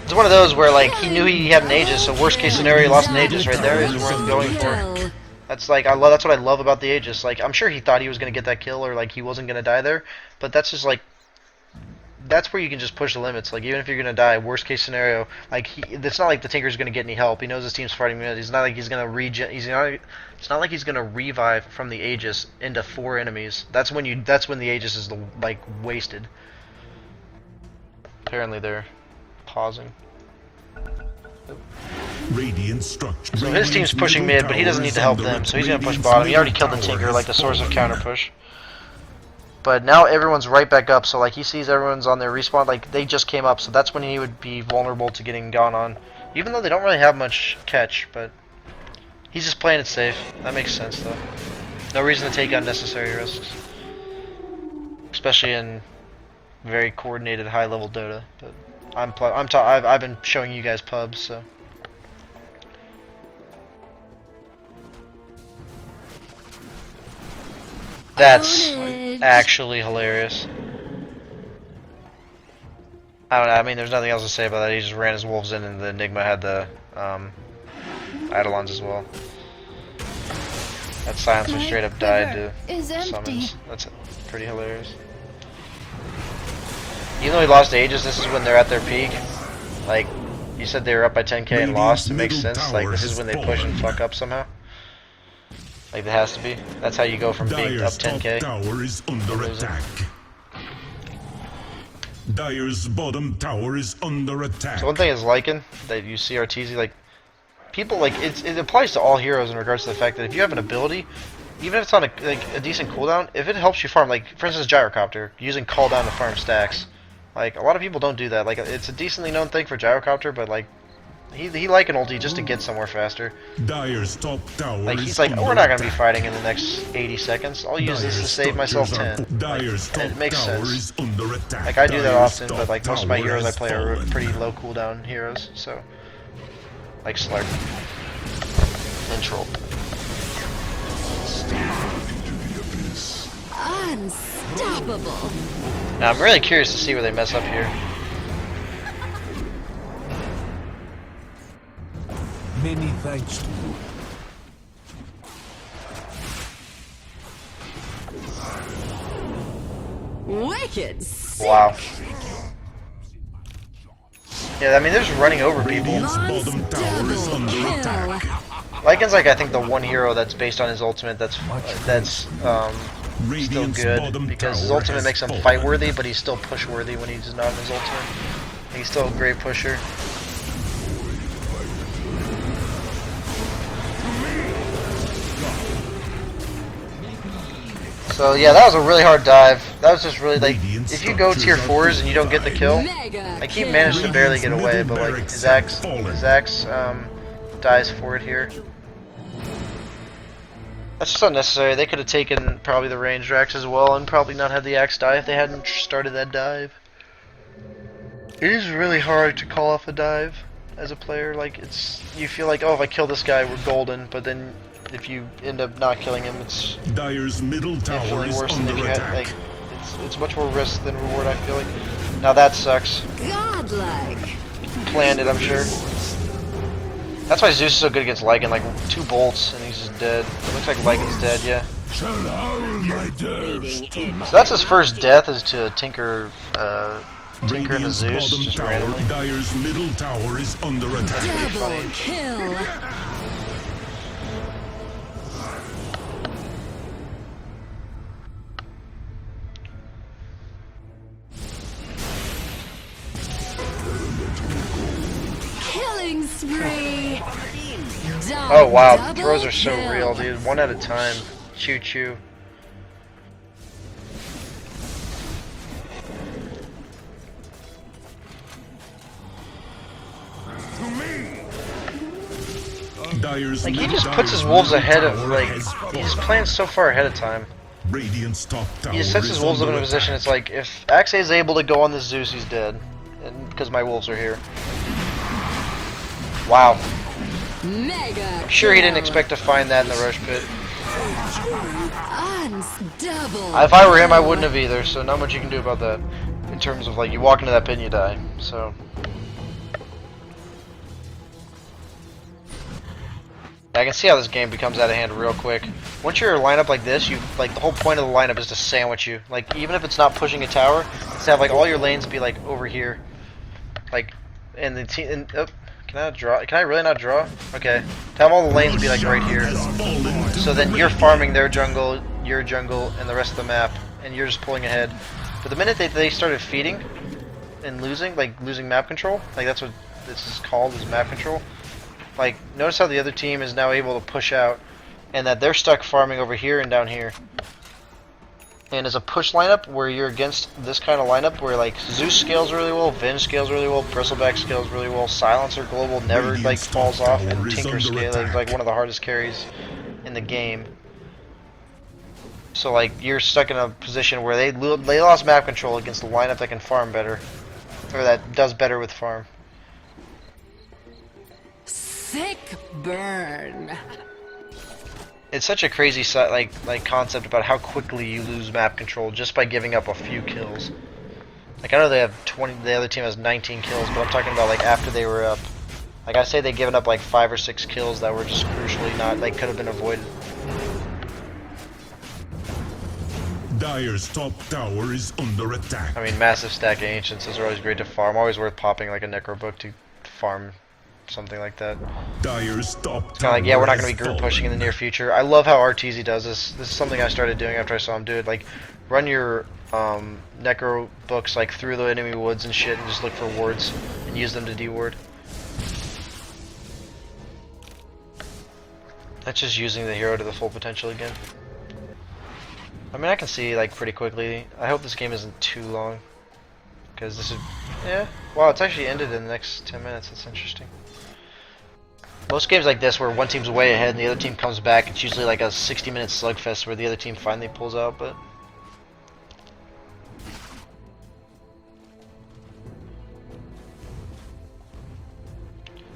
It's one of those where like he knew he had an Aegis, so worst case scenario he lost an Aegis right there is worth going for. Kill. That's like that's what I love about the Aegis. Like I'm sure he thought he was gonna get that kill or like he wasn't gonna die there, but that's just like that's where you can just push the limits. Like even if you're gonna die, worst case scenario, like it's not like the Tinker's gonna get any help. He knows his team's fighting mid. He's not like he's gonna regen. It's not like he's gonna revive from the Aegis into 4 enemies. That's when the Aegis is like wasted. Apparently they're pausing. Radiant structure. So his team's pushing mid, but he doesn't need to help them, so he's gonna push bottom. He already killed the Tinker, like the source of counter push. But now everyone's right back up, so like he sees everyone's on their respawn, like they just came up, so that's when he would be vulnerable to getting gone on. Even though they don't really have much catch, but he's just playing it safe. That makes sense though. No reason to take unnecessary risks. Especially in very coordinated high level Dota. But I've been showing you guys pubs, so That's Ownage. actually hilarious. I don't know, I mean, there's nothing else to say about that. He just ran his wolves in, and the Enigma had the Eidolons as well. That silencer straight up died to Is empty. summons. That's pretty hilarious. Even though he lost Aegis, this is when they're at their peak. Like, you said they were up by 10k and lost. It makes Radiant's sense. middle Like, this tower is when they has push and fallen. fuck up somehow. Like, it has to be. That's how you go from being up Dire's top 10k. tower is under losing. attack. Dire's bottom tower is under attack. So one thing is Lycan that you see Arteezy, like, people, like, it applies to all heroes in regards to the fact that if you have an ability, even if it's on a decent cooldown, if it helps you farm, like, for instance, Gyrocopter, using call down to farm stacks, like, a lot of people don't do that. Like, it's a decently known thing for Gyrocopter, but, like, he like an ulti just to get somewhere faster. Dire's top tower Like, is he's like, under oh, we're not gonna be attack. fighting in the next 80 seconds. I'll use this to Dire's save myself structures 10. are- Dire's Like, top and it makes tower sense. is under attack. Like, I do that Dire's often, but, top like, most of my tower heroes I has play are fallen. pretty low cooldown heroes, so. Like Slark. And Troll. Unstoppable. Now, I'm really curious to see where they mess up here. Many thanks to you. Wicked sick. Wow. Yeah, I mean, they're just running over people. Radiant's bottom tower is under attack. Lycan's like, I think, the one hero that's based on his ultimate that's still Radiant's good, bottom because his tower ultimate has makes him fallen. fight worthy, but he's still push worthy when he's not in his ultimate. He's still a great pusher. So yeah, that was a really hard dive. That was just really like, if you go tier 4s and you don't get the kill, Mega like he kill. managed to barely get away, Middle but like barracks his have axe fallen. dies for it here. That's just unnecessary. They could have taken probably the ranged axe as well and probably not had the axe die if they hadn't started that dive. It is really hard to call off a dive as a player. Like, it's, you feel like, oh, if I kill this guy, we're golden, but then if you end up not killing him, it's Dire's middle tower infinitely is worse than if under you had, attack. like, it's much more risk than reward, I feel like. Now that sucks. Godlike. Planned it, I'm sure. That's why Zeus is so good against Lycan, like 2 bolts and he's just dead. It looks like Lycan's dead, yeah. Shall howl my dirge to So that's his first death, is to Tinker and a Radiant's Zeus, bottom just tower, randomly. Dire's middle tower is under attack. Double kill. Killing spree. Oh wow, the Double throws are so kill. real, dude. One at a time. Choo choo. Dire's Like, he middle just puts his tower wolves ahead of, tower like, has he just fallen. plans so far ahead of time. Radiant's top tower He sets his is wolves up in under a position, attack. it's like, if Axe is able to go on this Zeus, he's dead. And because my wolves are here. Wow. Mega. I'm sure he didn't kill. expect to find that in the Roche pit. Double. If I were him, I wouldn't have either, so not much you can do about that. In terms of, like, you walk into that pit and you die, so. I can see how this game becomes out of hand real quick. Once you're a lineup like this, you like, the whole point of the lineup is to sandwich you. Like, even if it's not pushing a tower, it's to have like all your lanes be like over here, like, and the team. Oh, can I draw? Can I really not draw? Okay, to have all the lanes be like right here. Has fallen to So then the you're red farming their jungle, your jungle, and the rest of the map, and you're just pulling ahead. But the minute they started feeding and losing, like losing map control, like that's what this is called, is map control. Like, notice how the other team is now able to push out, and that they're stuck farming over here and down here. And as a push lineup, where you're against this kind of lineup, where like Zeus scales really well, Venge scales really well, Bristleback scales really well, Silencer Global never like Radiant's falls top off, tower and is Tinker under scale is attack. like one of the hardest carries in the game. So like you're stuck in a position where they lost map control against the lineup that can farm better, or that does better with farm. Sick burn. it's such a crazy like concept about how quickly you lose map control just by giving up a few kills. Like I know they have 20, the other team has 19 kills, but I'm talking about like after they were up. Like I say, they've given up like 5 or 6 kills that were just crucially not, like could have been avoided. Dire's top tower is under attack. I mean, massive stack of ancients is always great to farm. Always worth popping like a necro book to farm something like that. Dire's top Kind tower of like, yeah, we're not going has to be group fallen. pushing in the near future. I love how Arteezy does this. This is something I started doing after I saw him do it. Like, run your necro books like through the enemy woods and shit, and just look for wards and use them to deward. That's just using the hero to the full potential again. I mean, I can see like pretty quickly. I hope this game isn't too long, because this is, yeah. Wow, it's actually ended in the next 10 minutes. That's interesting. Most games like this, where one team's way ahead and the other team comes back, it's usually like a 60-minute slugfest where the other team finally pulls out. But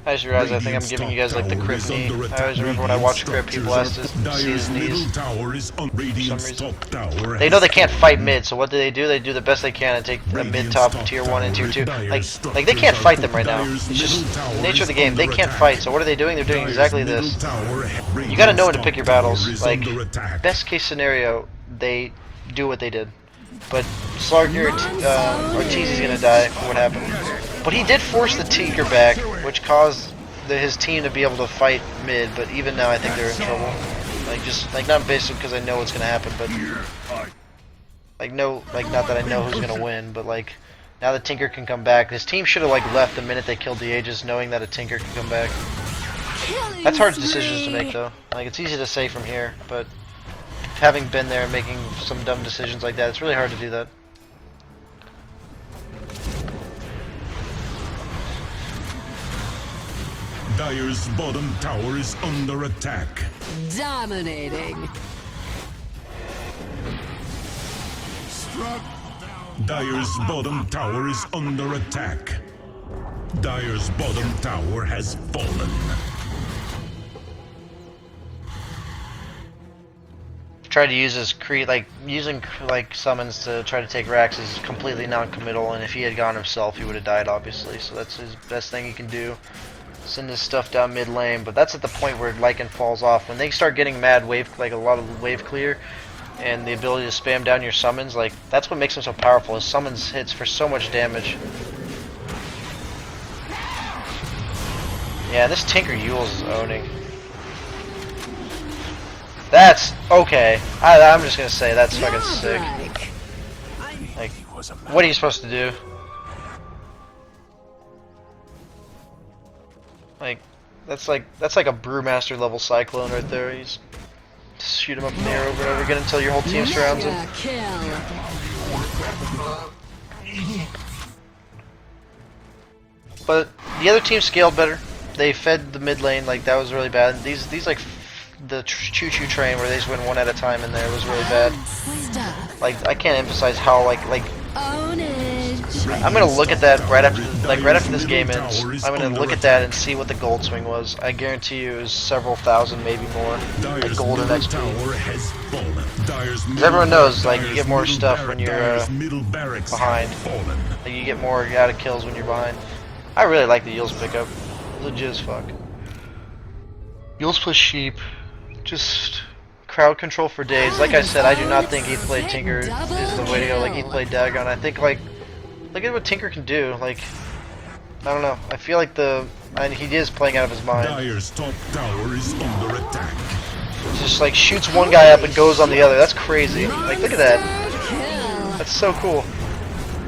I just realized I think I'm giving you guys like the Crypt knee. I always remember when I watch Crypt, people ask to see his knees. They know they can't fight mid, so what do? They do the best they can and take a mid top tier 1 and tier 2. Like they can't fight them right now. It's just the nature of the game. They can't fight, so what are they doing? They're doing exactly this. You gotta know when to pick your battles. Like, best case scenario, they do what they did. But Arteezy's gonna die for what happened. But he did force the Tinker back, which caused his team to be able to fight mid, but even now I think they're in trouble. Like, just, like, not basically because I know what's gonna happen, but like, no, like, not that I know who's gonna win, but like, now the Tinker can come back. His team should have like left the minute they killed the Aegis, knowing that a Tinker can come back. That's hard decisions to make though. Like, it's easy to say from here, but having been there and making some dumb decisions like that, it's really hard to do that. Dire's bottom tower is under attack. Dominating. Dire's bottom tower is under attack. Dire's bottom tower has fallen. Tried to use his using like summons to try to take Rax is completely non-committal, and if he had gone himself, he would have died, obviously. So that's his best thing he can do. Send his stuff down mid lane, but that's at the point where Lycan falls off. When they start getting mad wave, like a lot of wave clear, and the ability to spam down your summons, like that's what makes him so powerful. His summons hits for so much damage. Yeah, this Tinker Yules is owning. That's okay. I'm just gonna say that's fucking sick. Like, what are you supposed to do? Like, that's like a Brewmaster level Cyclone right there. He's just shoot him up in the air over and over again until your whole team surrounds him. But the other team scaled better. They fed the mid lane, like that was really bad. These like the choo-choo train where they just went one at a time in there was really bad. Like, I can't emphasize how like I'm gonna look at that right after this game ends. I'm gonna look at that and see what the gold swing was. I guarantee you it was several thousand, maybe more, like gold and XP. Because everyone knows, like, you get more stuff when you're behind. Like, you get more out of kills when you're behind. I really like the Yules pickup. Legit as fuck. Yules plus Sheep. Just crowd control for days. Like I said, I do not think Heath played Tinker is the way to go. Like, Heath played Dagon. I think, like, look at what Tinker can do. Like, I don't know. I feel like he is playing out of his mind. Dire's top tower is under attack. Just like shoots one guy up and goes on the other. That's crazy. Like, look at that. That's so cool.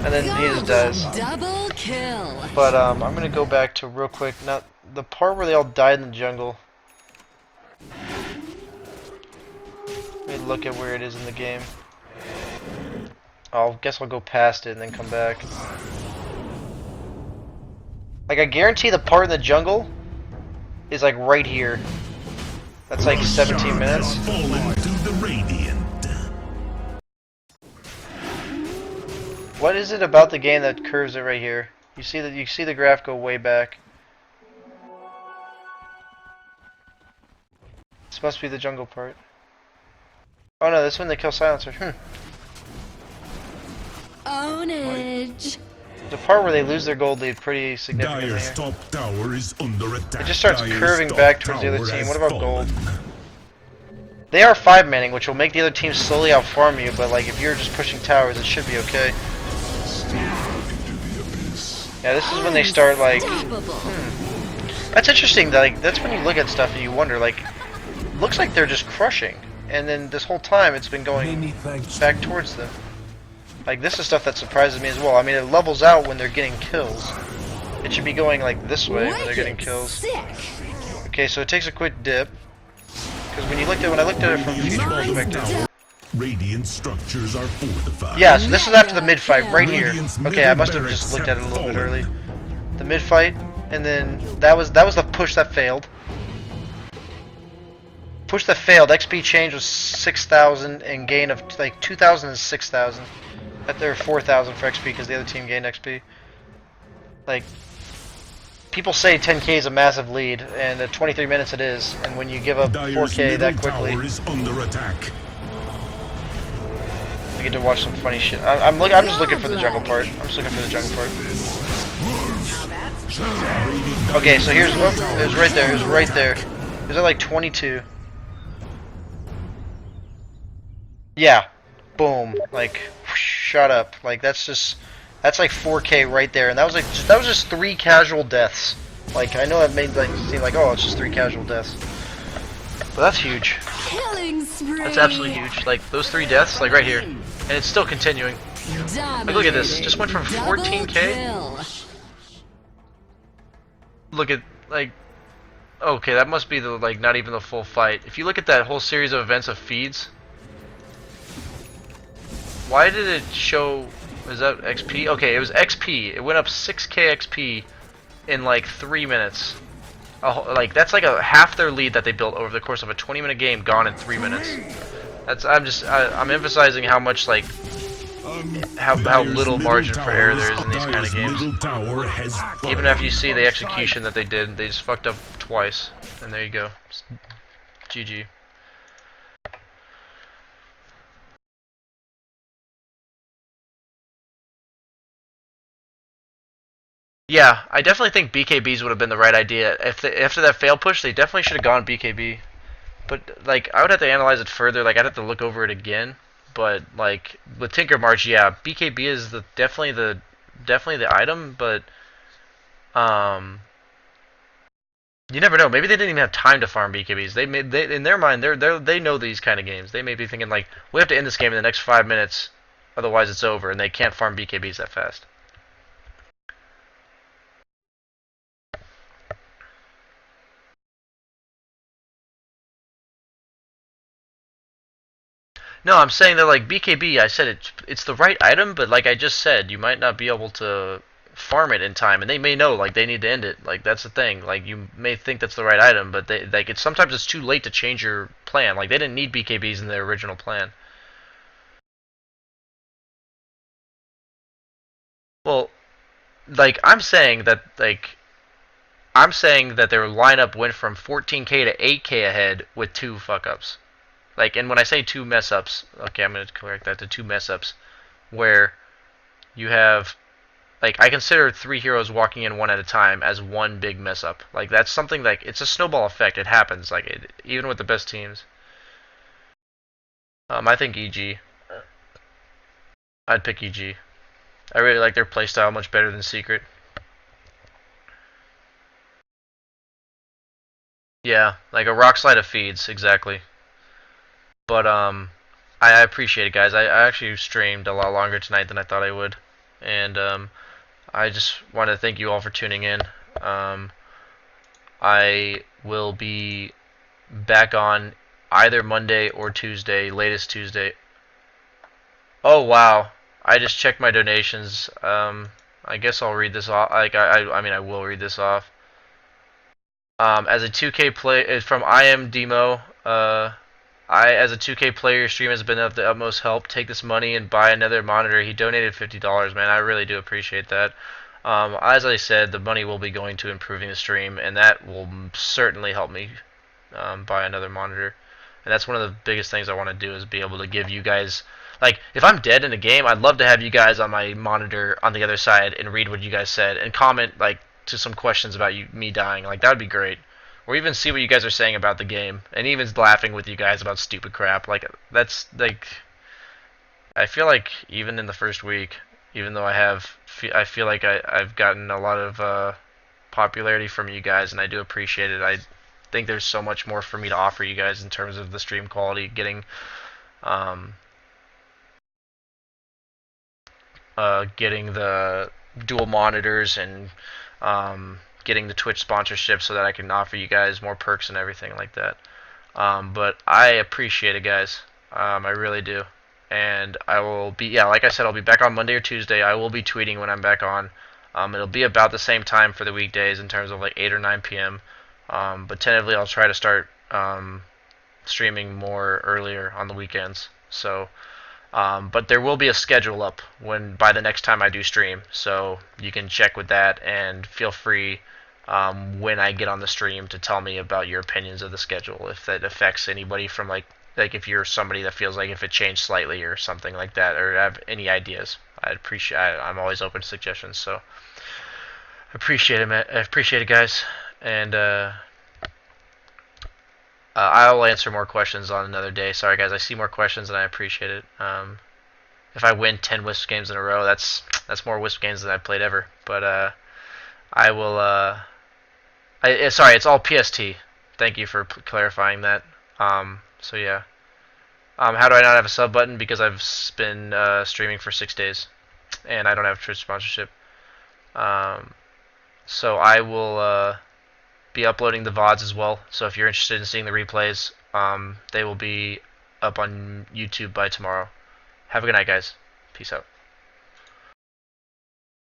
And then he just dies. Double kill. But I'm gonna go back to real quick. Now, the part where they all died in the jungle. Let me look at where it is in the game. I guess I'll go past it and then come back. Like, I guarantee the part in the jungle is like right here. That's like 17 minutes. What is it about the game that curves it right here? You see the graph go way back. This must be the jungle part. Oh no, this one they kill Silencer. Ownage. The part where they lose their gold lead pretty significantly Dire's here. top tower is under attack. It just starts Dire's curving top back towards the other tower team. has What about gold? fallen. They are 5-manning, which will make the other team slowly outfarm you, but like if you're just pushing towers, it should be okay. Yeah, this is when they start like... Unstoppable. That's interesting, like, that's when you look at stuff and you wonder, like, looks like they're just crushing, and then this whole time it's been going Many thanks back towards them. Like, this is stuff that surprises me as well. I mean, it levels out when they're getting kills. It should be going, like, this way when they're getting Wicked kills. sick. Okay, so it takes a quick dip. Because when I looked at it from future perspective... Radiant structures are fortified. Yeah, so this is after the mid-fight, right here. Radiant's Okay, I middle must have just barracks looked at it a have little bit fallen. early. The mid-fight, and then that was the push that failed. Push that failed. XP change was 6,000 and gain of like 2,000 and 6,000. That there 4,000 for XP because the other team gained XP. Like, people say 10k is a massive lead, and at 23 minutes it is. And when you give up Dire's 4k that middle quickly, tower is under attack. we get to watch some funny shit. I'm just looking for the jungle part. I'm just looking for the jungle part. Okay, so here's it was right there. It was right there. It was at like 22. Yeah, boom, like shut up. Like that's like 4k right there, and that was just 3 casual deaths. Like I know that made like seem like oh it's just 3 casual deaths, but that's huge. Killing spree. That's absolutely huge. Like those 3 deaths, like right here, and it's still continuing. Like, look at this. Just went from 14k. Look at like okay, that must be the like not even the full fight. If you look at that whole series of events of feeds, why did it show, is that XP? Okay, it was XP. It went up 6k XP in like 3 minutes. Like that's like a half their lead that they built over the course of a 20-minute game gone in 3 minutes. That's I'm emphasizing how much like how Dire's little middle margin for tower error is- there is in these kind of Dire's games. middle tower has Even after you see the execution that they did, they just fucked up twice. And there you go. GG. Yeah, I definitely think BKBs would have been the right idea. After that fail push, they definitely should have gone BKB. But like, I would have to analyze it further. Like, I'd have to look over it again. But like with Tinker March, yeah, BKB is definitely the item. But you never know. Maybe they didn't even have time to farm BKBs. They in their mind, they know these kind of games. They may be thinking like, we have to end this game in the next 5 minutes, otherwise it's over, and they can't farm BKBs that fast. No, I'm saying that like BKB, I said it's the right item, but like I just said, you might not be able to farm it in time, and they may know like they need to end it. Like that's the thing. Like you may think that's the right item, but they like sometimes it's too late to change your plan. Like they didn't need BKBs in their original plan. Well, like I'm saying that their lineup went from 14k to 8k ahead with 2 fuck ups. Like, and when I say 2 mess ups, okay, I'm gonna correct that to 2 mess ups, where you have, like, I consider 3 heroes walking in one at a time as one big mess up. Like, that's something like it's a snowball effect. It happens, like, even with the best teams. I think EG. I'd pick EG. I really like their playstyle much better than Secret. Yeah, like a rock slide of feeds, exactly. But I appreciate it, guys. I actually streamed a lot longer tonight than I thought I would, and I just want to thank you all for tuning in. I will be back on either Monday or Tuesday, latest Tuesday. Oh wow! I just checked my donations. I guess I'll read this off. Like I mean, I will read this off. As a 2K play from I am Demo. As a 2K player, your stream has been of the utmost help. Take this money and buy another monitor. He donated $50, man. I really do appreciate that. As I said, the money will be going to improving the stream, and that will certainly help me buy another monitor. And that's one of the biggest things I want to do is be able to give you guys, like, if I'm dead in a game, I'd love to have you guys on my monitor on the other side and read what you guys said and comment, like, to some questions about me dying. Like, that would be great. Or even see what you guys are saying about the game, and even laughing with you guys about stupid crap. Like, that's, like, I feel like even in the first week, even though I feel like I've gotten a lot of popularity from you guys, and I do appreciate it. I think there's so much more for me to offer you guys in terms of the stream quality, getting the dual monitors and getting the Twitch sponsorship so that I can offer you guys more perks and everything like that. But I appreciate it, guys. I really do. And I will be, yeah, like I said, I'll be back on Monday or Tuesday. I will be tweeting when I'm back on. It'll be about the same time for the weekdays in terms of like 8 or 9 p.m. But tentatively I'll try to start streaming more earlier on the weekends. So, but there will be a schedule up by the next time I do stream. So you can check with that and feel free when I get on the stream to tell me about your opinions of the schedule, if that affects anybody from like if you're somebody that feels like if it changed slightly or something like that, or have any ideas. I'm always open to suggestions. So appreciate it, man. I appreciate it, guys. And I'll answer more questions on another day. Sorry, guys. I see more questions and I appreciate it. If I win 10 Wisp games in a row, that's more Wisp games than I've played ever. But I will. Sorry, it's all PST. Thank you for clarifying that. So yeah. How do I not have a sub button? Because I've been streaming for 6 days, and I don't have Twitch sponsorship. So I will be uploading the VODs as well. So if you're interested in seeing the replays, they will be up on YouTube by tomorrow. Have a good night, guys. Peace out.